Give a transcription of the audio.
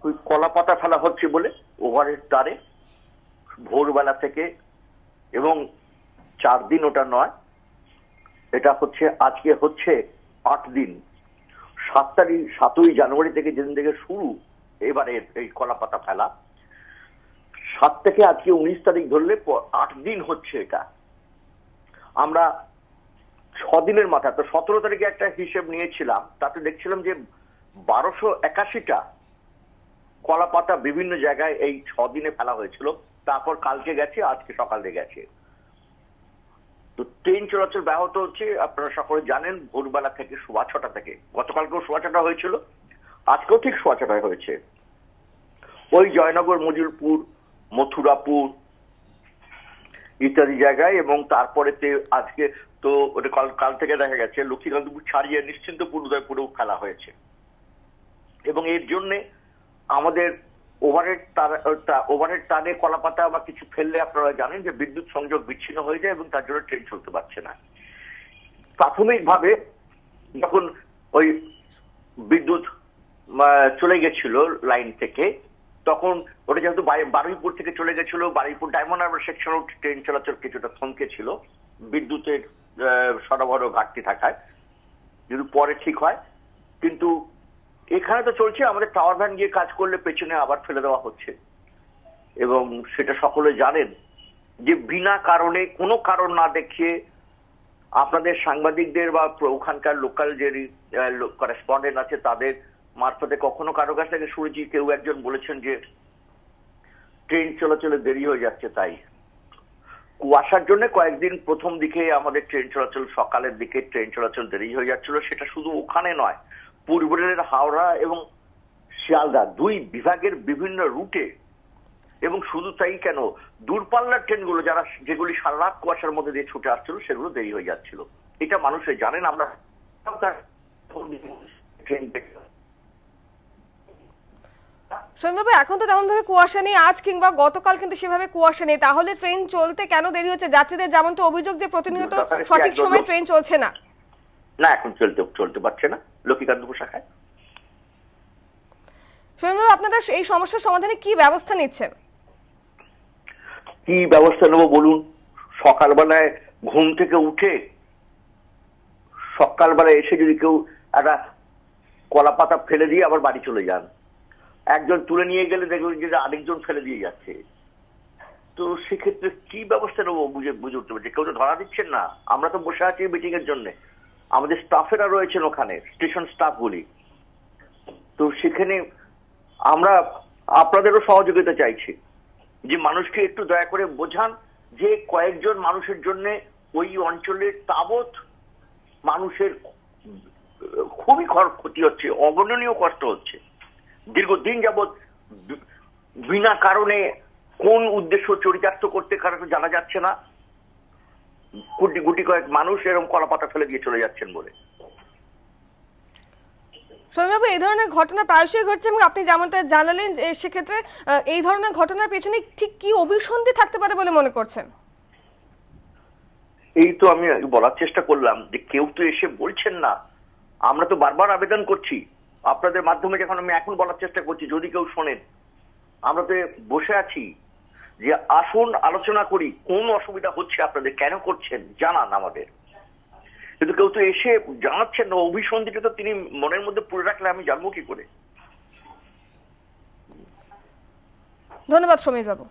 ওই কলা পাতা ফেলা হচ্ছে বলে ওভারের তারে ভোরবেলা থেকে, এবং 4 দিন ওটা নয়, এটা হচ্ছে আজকে হচ্ছে 8 দিন। 7ই জানুয়ারি থেকে যেদিন থেকে শুরু এবারের এই কলা পাতা ফেলা, 7 থেকে আজকে 19 তারিখ ধরলে 8 দিন হচ্ছে এটা। আমরা 6 দিনের মাথায় তো 17 তারিখে একটা হিসেব নিয়েছিলাম, তাতে দেখছিলাম যে 1281টা কলা পাতা বিভিন্ন জায়গায় এই 6 দিনে ফেলা হয়েছিল। তারপর কালকে গেছে, আজকে সকালে গেছে। তো ট্রেন চলাচল ব্যাহত হচ্ছে, আপনারা সকলে জানেন। ভোরবেলা থেকে 6:15 থেকে, গতকালকেও 6:15 হয়েছিল, আজকেও ঠিক 6:15 হয়েছে। ওই জয়নগর, মজিলপুর, মথুরাপুর ইত্যাদি জায়গায়, এবং তারপরে আজকে তো ওটা কাল থেকে দেখা গেছে লক্ষ্মীকান্তপুর ছাড়িয়ে নিশ্চিন্তপুর, উদয়পুরেও ফেলা হয়েছে। এবং এর জন্য আমাদের ওভারের টানে কলাপাতা বা কিছু ফেললে আপনারা জানেন যে বিদ্যুৎ সংযোগ বিচ্ছিন্ন হয়ে যায় এবং তার জন্য ট্রেন চলতে পারছে না। প্রাথমিকভাবে যখন ওই বিদ্যুৎ চলে গেছিল লাইন থেকে, তখন ওটা যেহেতু বারুইপুর থেকে চলে গেছিল, বারুইপুর ডায়মন্ড হারবার সেকশনও ট্রেন চলাচল কিছুটা থমকে ছিল বিদ্যুতের সরবরাহ ঘাটতি থাকায়, যদি পরে ঠিক হয়। কিন্তু এখানে তো চলছে, আমাদের টাওয়ার ভ্যান গিয়ে কাজ করলে পেছনে আবার ফেলে দেওয়া হচ্ছে, এবং সেটা সকলে জানেন যে বিনা কারণে, কোনো কারণ না দেখিয়ে আপনাদের সাংবাদিকদের বা ওখানকার লোকাল যে করেসপন্ডেন্ট আছে তাদের মারফতে কখনো কারো কাছ থেকে শুনেছি কেউ একজন বলেছেন যে ট্রেন চলাচলে দেরি হয়ে যাচ্ছে। তাই কুয়াশার জন্য কয়েকদিন প্রথম দিকে আমাদের ট্রেন চলাচল, সকালের দিকে ট্রেন চলাচল দেরি হয়ে যাচ্ছিল। সেটা শুধু ওখানে নয়, পূর্ব রেলের হাওড়া এবং শিয়ালদা 2 বিভাগের বিভিন্ন রুটে, এবং শুধু তাই কেন, দূরপাল্লার ট্রেনগুলো যেগুলি সারা রাত কুয়াশার মধ্যে দিয়ে ছুটে আসছিল সেগুলো দেরি হয়ে যাচ্ছিল। এটা মানুষে জানেন। আমরা সৌম্যবাবু, এখন তো তেমন ভাবে কুয়াশা নেই, আজ কিংবা গতকাল কিন্তু সেভাবে কুয়াশা নেই, তাহলে ট্রেন চলতে কেন দেরি হচ্ছে? যাত্রীদের যেমনটা অভিযোগ যে প্রতিনিয়ত সঠিক সময়ে ট্রেন চলছে না। না, এখন চলতে পারছে না লক্ষ্মীকান্তপুর শাখায়। সৌম্যবাবু, আপনারা এই সমস্যার সমাধানে কি ব্যবস্থা নিচ্ছেন? কি ব্যবস্থা নেবো বলুন? সকালবেলায় ঘুম থেকে উঠে, সকালবেলায় এসে যদি কেউ একটা কলা পাতা ফেলে দিয়ে আবার বাড়ি চলে যান, একজন তুলে নিয়ে গেলে দেখবেন যে আরেকজন ফেলে দিয়ে যাচ্ছে। তো সেক্ষেত্রে কি ব্যবস্থা নেবো বুঝে উঠতে পারছি। কেউ তো ধরা দিচ্ছেন না। আমরা তো বসে আছি মিটিং এর জন্য, আমাদের স্টাফেরা রয়েছেন ওখানে, স্টেশন স্টাফ গুলি। তো সেখানে আমরা আপনাদেরও সহযোগিতা চাইছি যে মানুষকে একটু দয়া করে বোঝান যে কয়েকজন মানুষের জন্য ওই অঞ্চলের তাবৎ মানুষের খুবই ক্ষতি হচ্ছে, অবর্ণনীয় কষ্ট হচ্ছে। দীর্ঘদিন যাবৎ বিনা কারণে কোন উদ্দেশ্য চরিতার্থ করতে কারণ জানা যাচ্ছে না, গুটি কয়েক মানুষ এরকম কলাপাতা ফেলে দিয়ে চলে যাচ্ছেন বলে। সৌম্যবাবু, এই ধরনের ঘটনা প্রায়শই ঘটছে, এবং আপনি যেমনটা জানালেন সেক্ষেত্রে এই ধরনের ঘটনার পেছনে ঠিক কি অভিসন্ধি থাকতে পারে বলে মনে করছেন? এই তো আমি বলার চেষ্টা করলাম যে কেউ তো এসে বলছেন না। আমরা তো বারবার আবেদন করছি আপনাদের মাধ্যমে, যখন আমি এখন বলার চেষ্টা করছি, যদি কেউ শোনেন, আমরা তো বসে আছি যে আসুন আলোচনা করি, কোন অসুবিধা হচ্ছে আপনাদের, কেন করছেন জানান আমাদের। কিন্তু কেউ তো এসে জানাচ্ছেন না। অভিসন্ধিটা তো তিনি মনের মধ্যে পুরে রাখলে আমি জানবো কি করে? ধন্যবাদ সমীর বাবু।